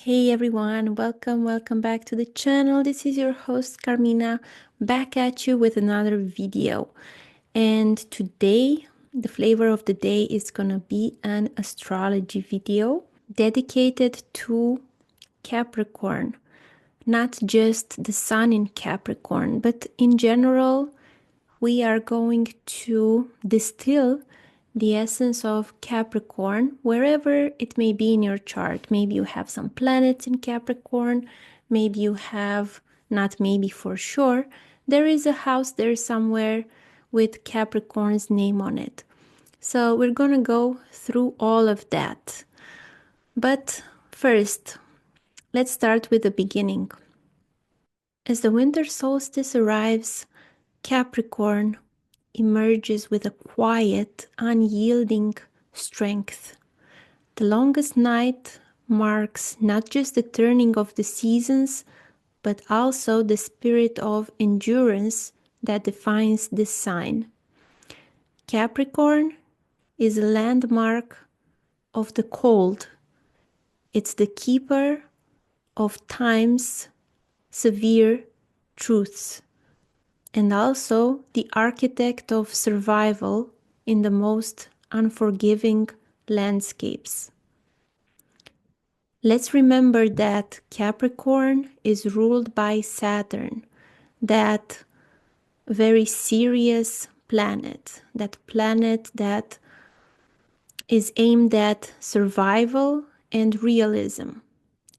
Hey everyone, welcome back to the channel. This is your host Carmina, back at you with another video. And today, the flavor of the day is gonna be an astrology video dedicated to Capricorn. Not just the sun in Capricorn, but in general, we are going to distill the essence of Capricorn wherever it may be in your chart. Maybe you have some planets in Capricorn, maybe you have, not maybe for sure, there is a house there somewhere with Capricorn's name on it. So we're gonna go through all of that. But first, let's start with the beginning. As the winter solstice arrives, Capricorn emerges with a quiet, unyielding strength. The longest night marks not just the turning of the seasons, but also the spirit of endurance that defines this sign. Capricorn is a landmark of the cold. It's the keeper of time's severe truths, and also the architect of survival in the most unforgiving landscapes. Let's remember that Capricorn is ruled by Saturn, that very serious planet, that is aimed at survival and realism.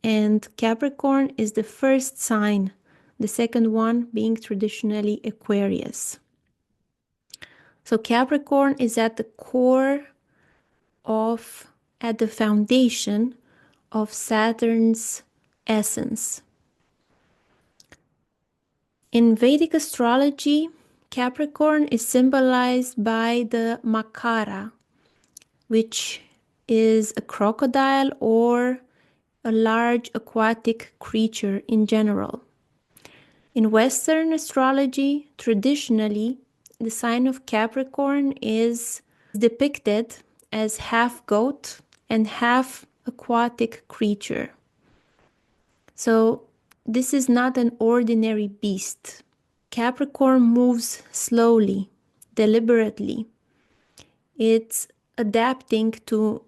And Capricorn is the first sign, the second one being traditionally Aquarius. So Capricorn is at the core of, at the foundation of Saturn's essence. In Vedic astrology, Capricorn is symbolized by the Makara, which is a crocodile or a large aquatic creature in general. In Western astrology, traditionally, the sign of Capricorn is depicted as half goat and half aquatic creature. So this is not an ordinary beast. Capricorn moves slowly, deliberately. It's adapting to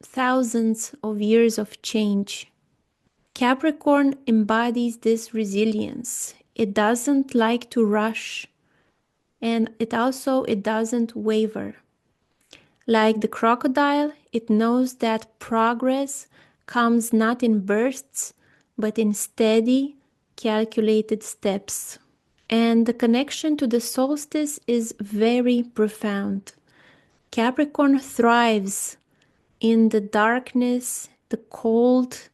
thousands of years of change. Capricorn embodies this resilience. It doesn't like to rush, and it doesn't waver. Like the crocodile, it knows that progress comes not in bursts, but in steady, calculated steps. And the connection to the solstice is very profound. Capricorn thrives in the darkness, the cold,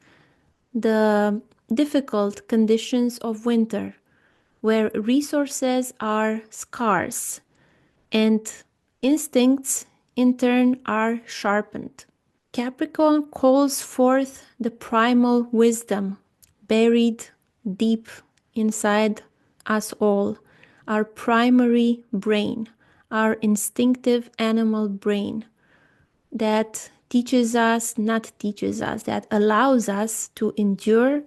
the difficult conditions of winter, where resources are scarce and instincts in turn are sharpened. Capricorn calls forth the primal wisdom buried deep inside us all, our primary brain, our instinctive animal brain that that allows us to endure,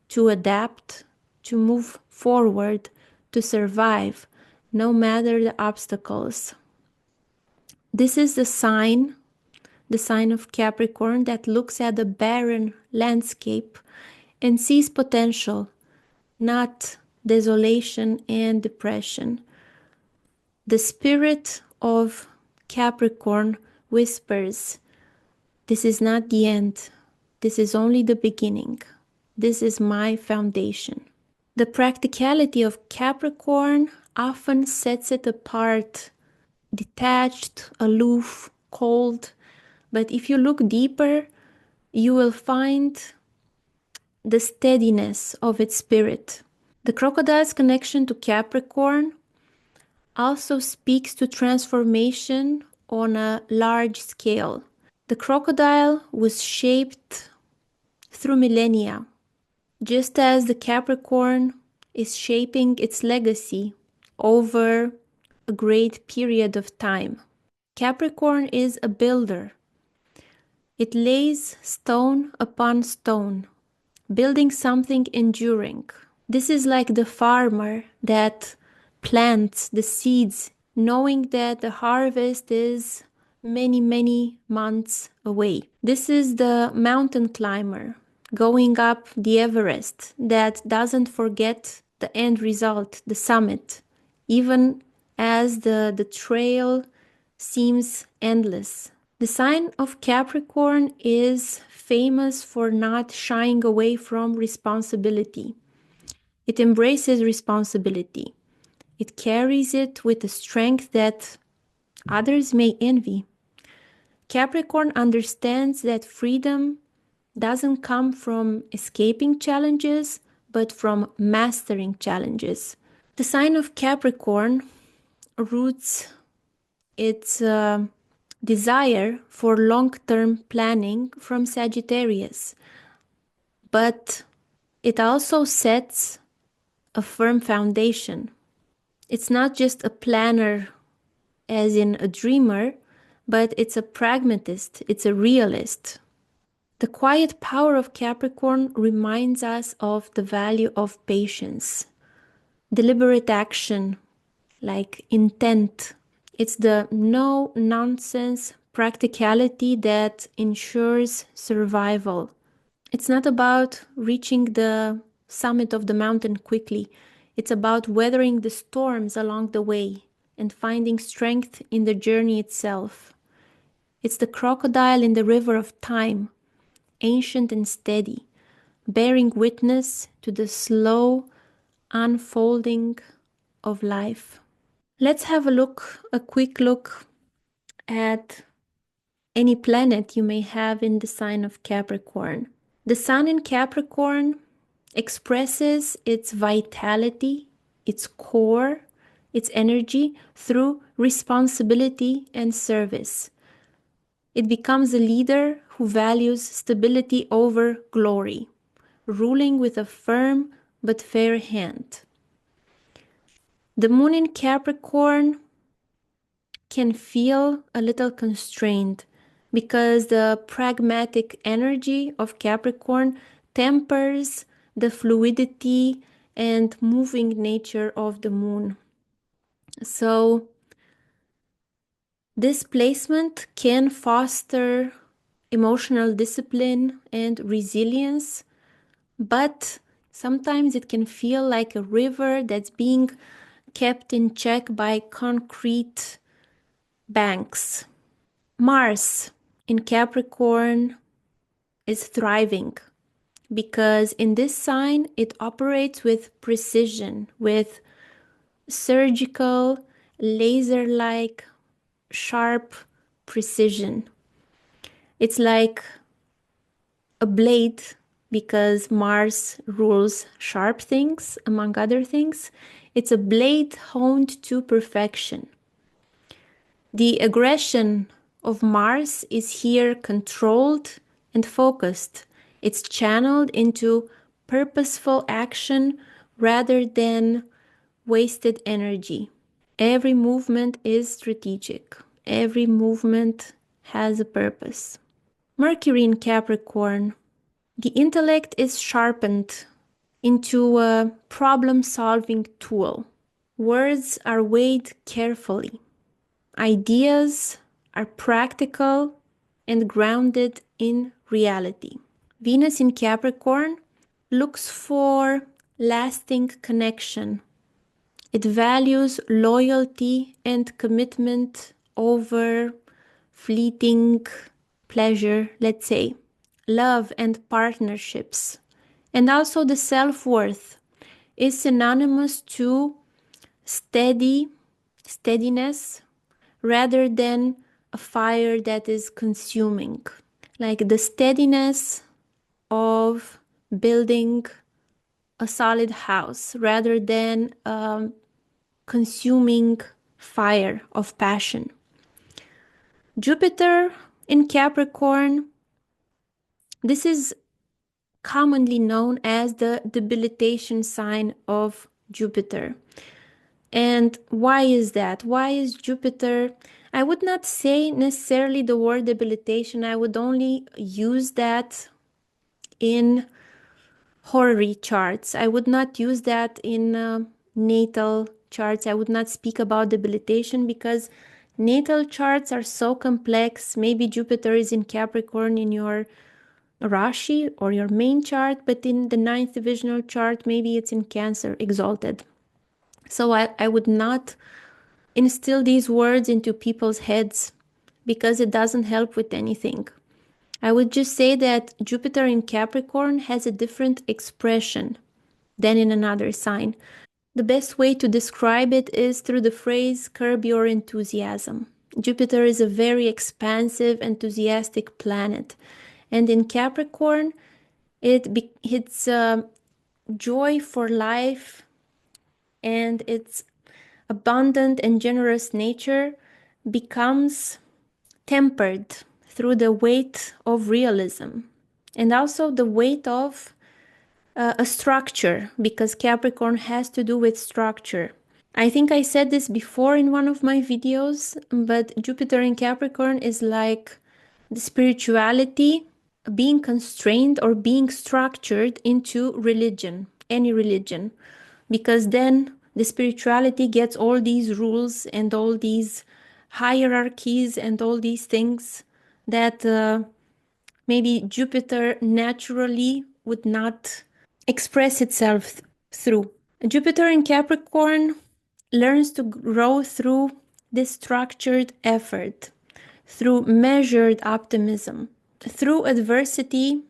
to adapt, to move forward, to survive, no matter the obstacles. This is the sign of Capricorn that looks at the barren landscape and sees potential, not desolation and depression. The spirit of Capricorn whispers, "This is not the end. This is only the beginning. This is my foundation." The practicality of Capricorn often sets it apart, detached, aloof, cold. But if you look deeper, you will find the steadiness of its spirit. The crocodile's connection to Capricorn also speaks to transformation on a large scale. The crocodile was shaped through millennia, just as the Capricorn is shaping its legacy over a great period of time. Capricorn is a builder. It lays stone upon stone, building something enduring. This is like the farmer that plants the seeds, knowing that the harvest is many, many months away. This is the mountain climber going up the Everest that doesn't forget the end result, the summit, even as the trail seems endless. The sign of Capricorn is famous for not shying away from responsibility. It embraces responsibility. It carries it with a strength that others may envy. Capricorn understands that freedom doesn't come from escaping challenges, but from mastering challenges. The sign of Capricorn roots its desire for long-term planning from Sagittarius, but it also sets a firm foundation. It's not just a planner as in a dreamer, but it's a pragmatist, it's a realist. The quiet power of Capricorn reminds us of the value of patience, deliberate action, like intent. It's the no-nonsense practicality that ensures survival. It's not about reaching the summit of the mountain quickly. It's about weathering the storms along the way and finding strength in the journey itself. It's the crocodile in the river of time, ancient and steady, bearing witness to the slow unfolding of life. Let's have a quick look at any planet you may have in the sign of Capricorn. The sun in Capricorn expresses its vitality, its core, its energy through responsibility and service. It becomes a leader who values stability over glory, ruling with a firm but fair hand. The moon in Capricorn can feel a little constrained because the pragmatic energy of Capricorn tempers the fluidity and moving nature of the moon. So this placement can foster emotional discipline and resilience, but sometimes it can feel like a river that's being kept in check by concrete banks. Mars in Capricorn is thriving because in this sign it operates with precision, with surgical, laser-like, sharp precision. It's like a blade because Mars rules sharp things, among other things. It's a blade honed to perfection. The aggression of Mars is here controlled and focused. It's channeled into purposeful action rather than wasted energy. Every movement is strategic. Every movement has a purpose. Mercury in Capricorn. The intellect is sharpened into a problem-solving tool. Words are weighed carefully. Ideas are practical and grounded in reality. Venus in Capricorn looks for lasting connection. It values loyalty and commitment over fleeting pleasure, let's say, love and partnerships. And also the self-worth is synonymous to steadiness, rather than a fire that is consuming. Like the steadiness of building a solid house rather than a consuming fire of passion. Jupiter in Capricorn, this is commonly known as the debilitation sign of Jupiter. And why is that? Why is Jupiter? I would not say necessarily the word debilitation. I would only use that in horary charts. I would not use that in natal charts. I would not speak about debilitation because natal charts are so complex. Maybe Jupiter is in Capricorn in your Rashi or your main chart, but in the ninth divisional chart, maybe it's in Cancer, exalted. So I would not instill these words into people's heads because it doesn't help with anything. I would just say that Jupiter in Capricorn has a different expression than in another sign. The best way to describe it is through the phrase curb your enthusiasm. Jupiter is a very expansive, enthusiastic planet. And in Capricorn, its joy for life and its abundant and generous nature becomes tempered through the weight of realism and also the weight of a structure, because Capricorn has to do with structure. I think I said this before in one of my videos, but Jupiter in Capricorn is like the spirituality being constrained or being structured into religion, any religion, because then the spirituality gets all these rules and all these hierarchies and all these things that maybe Jupiter naturally would not express itself through. Jupiter in Capricorn learns to grow through this structured effort, through measured optimism. Through adversity,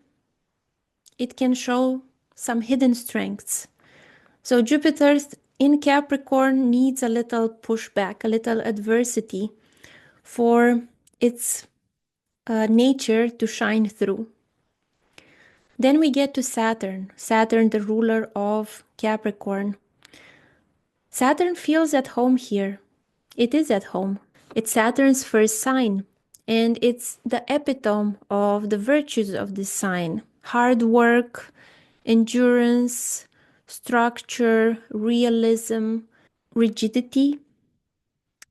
it can show some hidden strengths. So Jupiter in Capricorn needs a little pushback, a little adversity for its nature to shine through. Then we get to Saturn, the ruler of Capricorn. Saturn feels at home here. It is at home. It's Saturn's first sign, and it's the epitome of the virtues of this sign: hard work, endurance, structure, realism, rigidity,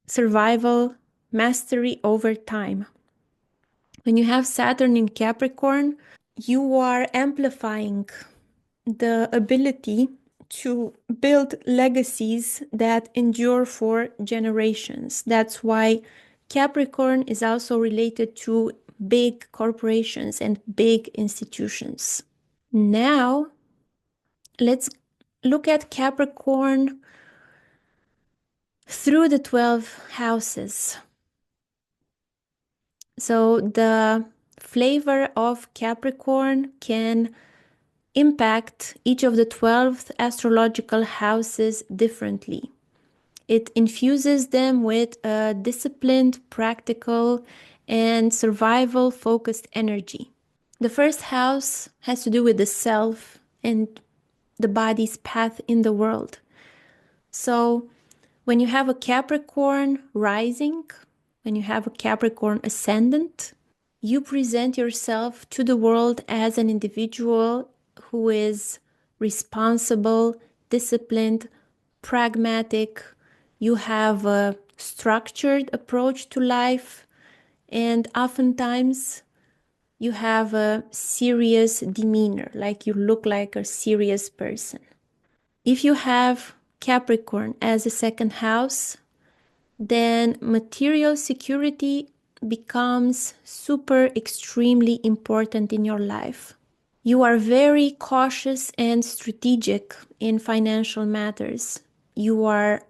survival, mastery over time. When you have Saturn in Capricorn, you are amplifying the ability to build legacies that endure for generations. That's why Capricorn is also related to big corporations and big institutions. Now, let's look at Capricorn through the 12 houses. So the flavor of Capricorn can impact each of the 12 astrological houses differently. It infuses them with a disciplined, practical, and survival-focused energy. The first house has to do with the self and the body's path in the world. So when you have a Capricorn rising, when you have a Capricorn ascendant, you present yourself to the world as an individual who is responsible, disciplined, pragmatic. You have a structured approach to life, and oftentimes you have a serious demeanor, like you look like a serious person. If you have Capricorn as a second house, then material security becomes super extremely important in your life. You are very cautious and strategic in financial matters. You are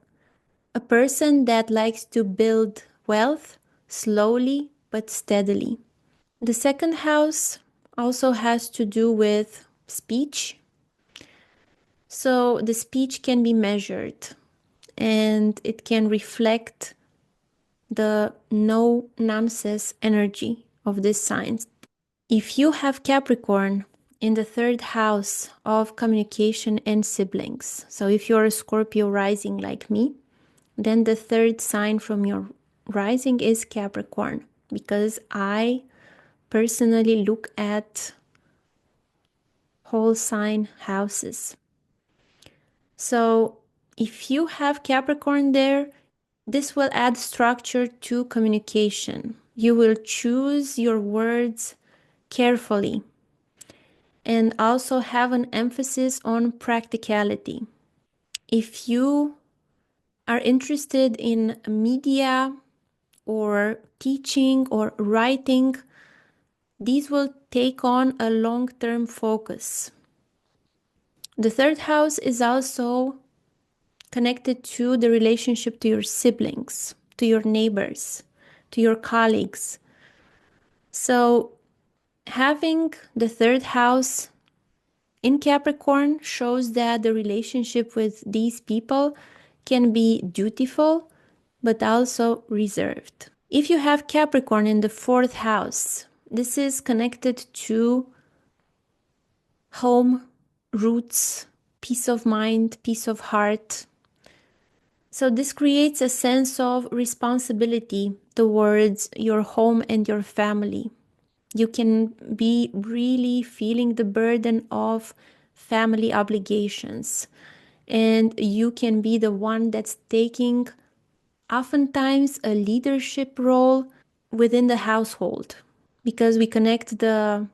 a person that likes to build wealth slowly but steadily. The second house also has to do with speech. So the speech can be measured and it can reflect the no nonsense energy of this sign. If you have Capricorn in the third house of communication and siblings, so if you're a Scorpio rising like me, then the third sign from your rising is Capricorn, because I personally look at whole sign houses. So if you have Capricorn there, this will add structure to communication. You will choose your words carefully. and also have an emphasis on practicality. If you are interested in media or teaching or writing, these will take on a long-term focus. The third house is also connected to the relationship to your siblings, to your neighbors, to your colleagues. So having the third house in Capricorn shows that the relationship with these people can be dutiful, but also reserved. If you have Capricorn in the fourth house, this is connected to home, roots, peace of mind, peace of heart. So this creates a sense of responsibility towards your home and your family. You can be really feeling the burden of family obligations, and you can be the one that's taking oftentimes a leadership role within the household, because we connect the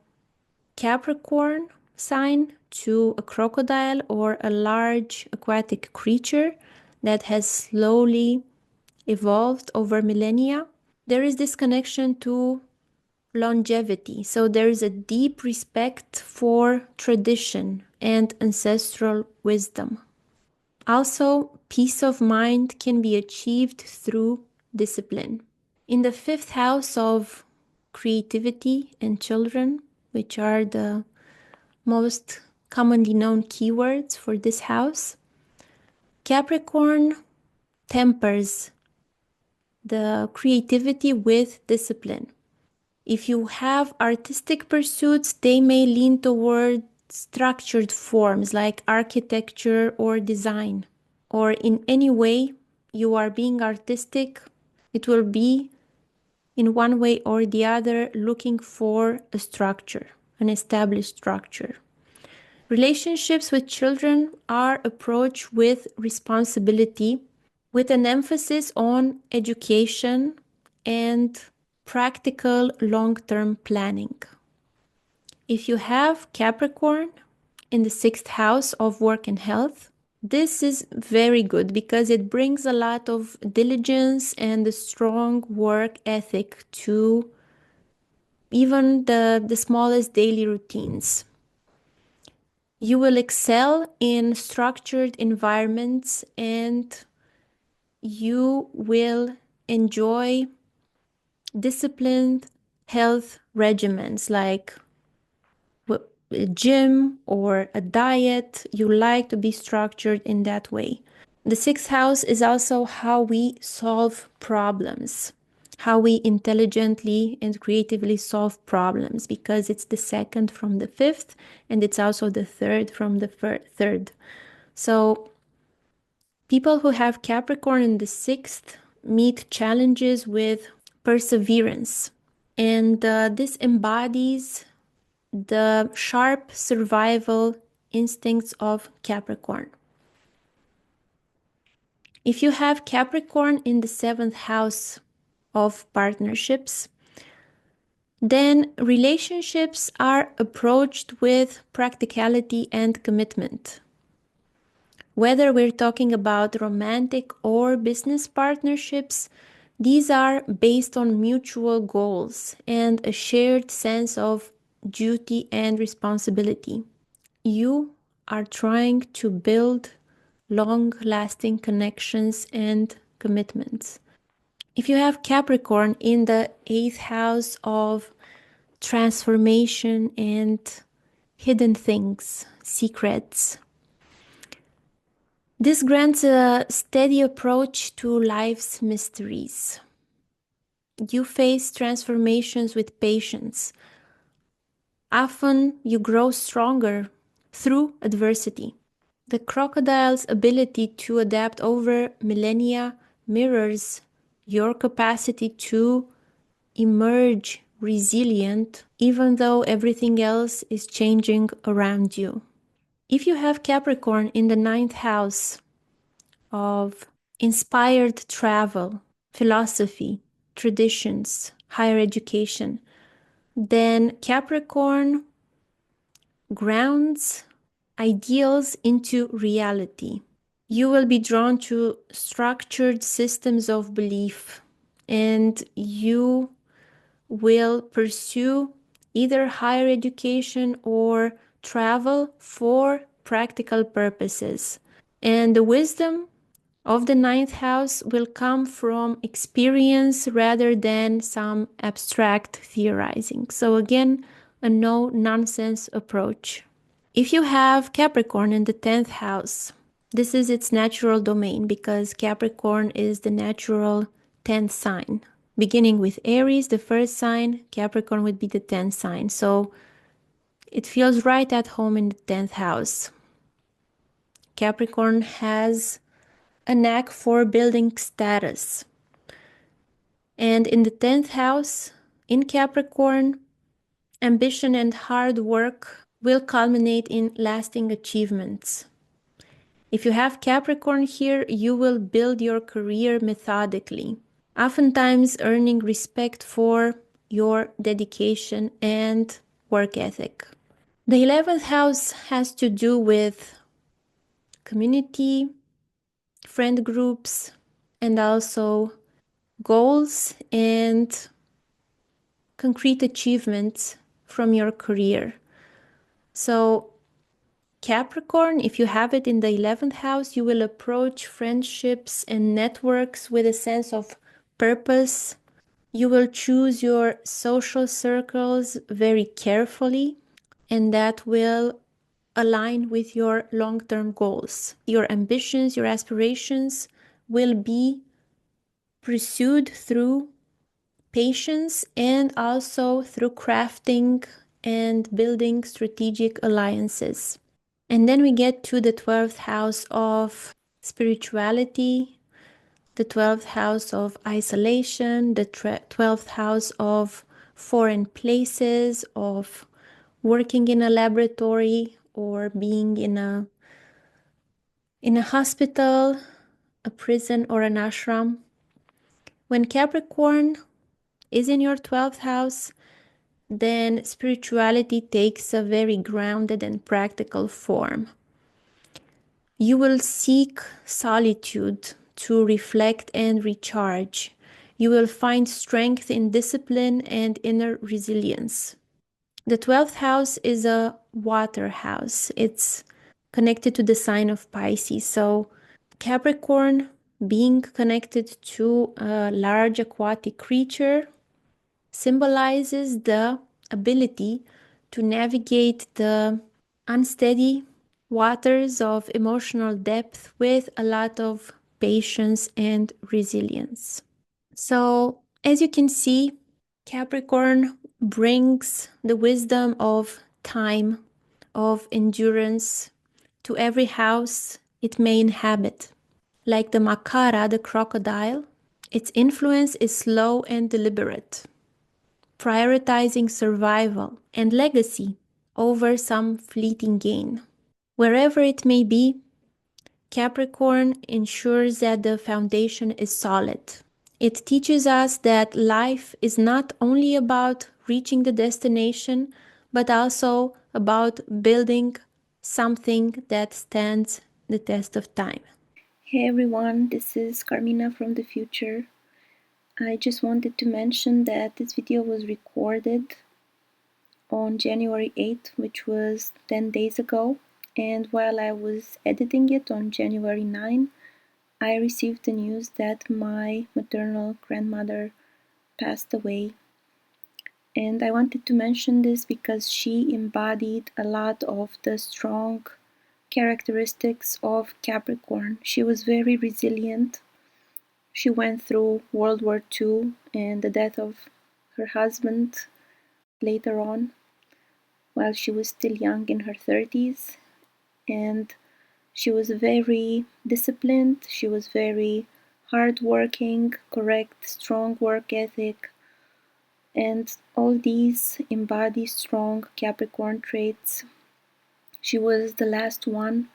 Capricorn sign to a crocodile or a large aquatic creature that has slowly evolved over millennia. There is this connection to longevity. So there is a deep respect for tradition and ancestral wisdom. Also, peace of mind can be achieved through discipline. In the fifth house of creativity and children, which are the most commonly known keywords for this house, Capricorn tempers the creativity with discipline. If you have artistic pursuits, they may lean toward structured forms like architecture or design. Or in any way you are being artistic, it will be in one way or the other looking for a structure, an established structure. Relationships with children are approached with responsibility, with an emphasis on education and practical long-term planning. If you have Capricorn in the sixth house of work and health, this is very good because it brings a lot of diligence and a strong work ethic to even the smallest daily routines. You will excel in structured environments and you will enjoy disciplined health regimens like a gym or a diet. You like to be structured in that way. The sixth house is also how we solve problems, how we intelligently and creatively solve problems, because it's the second from the fifth and it's also the third from the third. So people who have Capricorn in the sixth meet challenges with perseverance, and this embodies the sharp survival instincts of Capricorn. If you have Capricorn in the seventh house of partnerships, then relationships are approached with practicality and commitment. Whether we're talking about romantic or business partnerships, these are based on mutual goals and a shared sense of duty and responsibility. You are trying to build long-lasting connections and commitments. If you have Capricorn in the eighth house of transformation and hidden things, secrets, this grants a steady approach to life's mysteries. You face transformations with patience. Often you grow stronger through adversity. The crocodile's ability to adapt over millennia mirrors your capacity to emerge resilient even though everything else is changing around you. If you have Capricorn in the ninth house of inspired travel, philosophy, traditions, higher education, then Capricorn grounds ideals into reality. You will be drawn to structured systems of belief, and you will pursue either higher education or travel for practical purposes. And the wisdom of the ninth house will come from experience rather than some abstract theorizing. So again, a no-nonsense approach. If you have Capricorn in the 10th house, this is its natural domain because Capricorn is the natural 10th sign. Beginning with Aries, the first sign, Capricorn would be the 10th sign. So it feels right at home in the 10th house. Capricorn has a knack for building status. And in the 10th house, in Capricorn, ambition and hard work will culminate in lasting achievements. If you have Capricorn here, you will build your career methodically, oftentimes earning respect for your dedication and work ethic. The 11th house has to do with community, friend groups, and also goals and concrete achievements from your career. So Capricorn, if you have it in the 11th house, you will approach friendships and networks with a sense of purpose. You will choose your social circles very carefully, and that will align with your long-term goals. Your ambitions, your aspirations will be pursued through patience and also through crafting and building strategic alliances. And then we get to the 12th house of spirituality, the 12th house of isolation, the 12th house of foreign places, of working in a laboratory or being in a hospital, a prison, or an ashram. When Capricorn is in your 12th house, then spirituality takes a very grounded and practical form. You will seek solitude to reflect and recharge. You will find strength in discipline and inner resilience. The 12th house is a water house. It's connected to the sign of Pisces. So Capricorn, being connected to a large aquatic creature, symbolizes the ability to navigate the unsteady waters of emotional depth with a lot of patience and resilience. So, as you can see, Capricorn brings the wisdom of time, of endurance to every house it may inhabit. Like the Makara, the crocodile, its influence is slow and deliberate, prioritizing survival and legacy over some fleeting gain. Wherever it may be, Capricorn ensures that the foundation is solid. It teaches us that life is not only about reaching the destination, but also about building something that stands the test of time. Hey everyone, this is Carmina from the future. I just wanted to mention that this video was recorded on January 8th, which was 10 days ago. And while I was editing it on January 9, I received the news that my maternal grandmother passed away. And I wanted to mention this because she embodied a lot of the strong characteristics of Capricorn. She was very resilient. She went through World War II and the death of her husband later on while she was still young in her 30s. And she was very disciplined, she was very hardworking, correct, strong work ethic, and all these embody strong Capricorn traits. She was the last one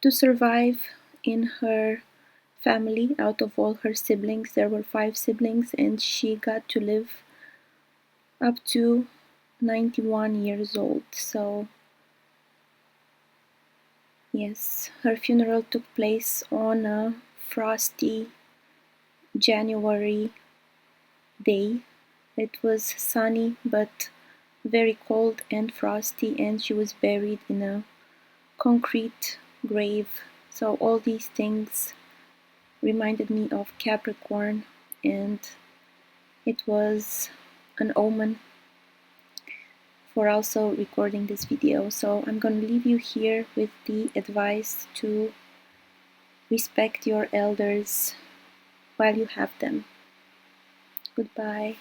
to survive in her family. Out of all her siblings, there were 5 siblings, and she got to live up to 91 years old. So Yes, her funeral took place on a frosty January day. It was sunny but very cold and frosty, and she was buried in a concrete grave. So all these things reminded me of Capricorn, and it was an omen for also recording this video. So I'm going to leave you here with the advice to respect your elders while you have them. Goodbye.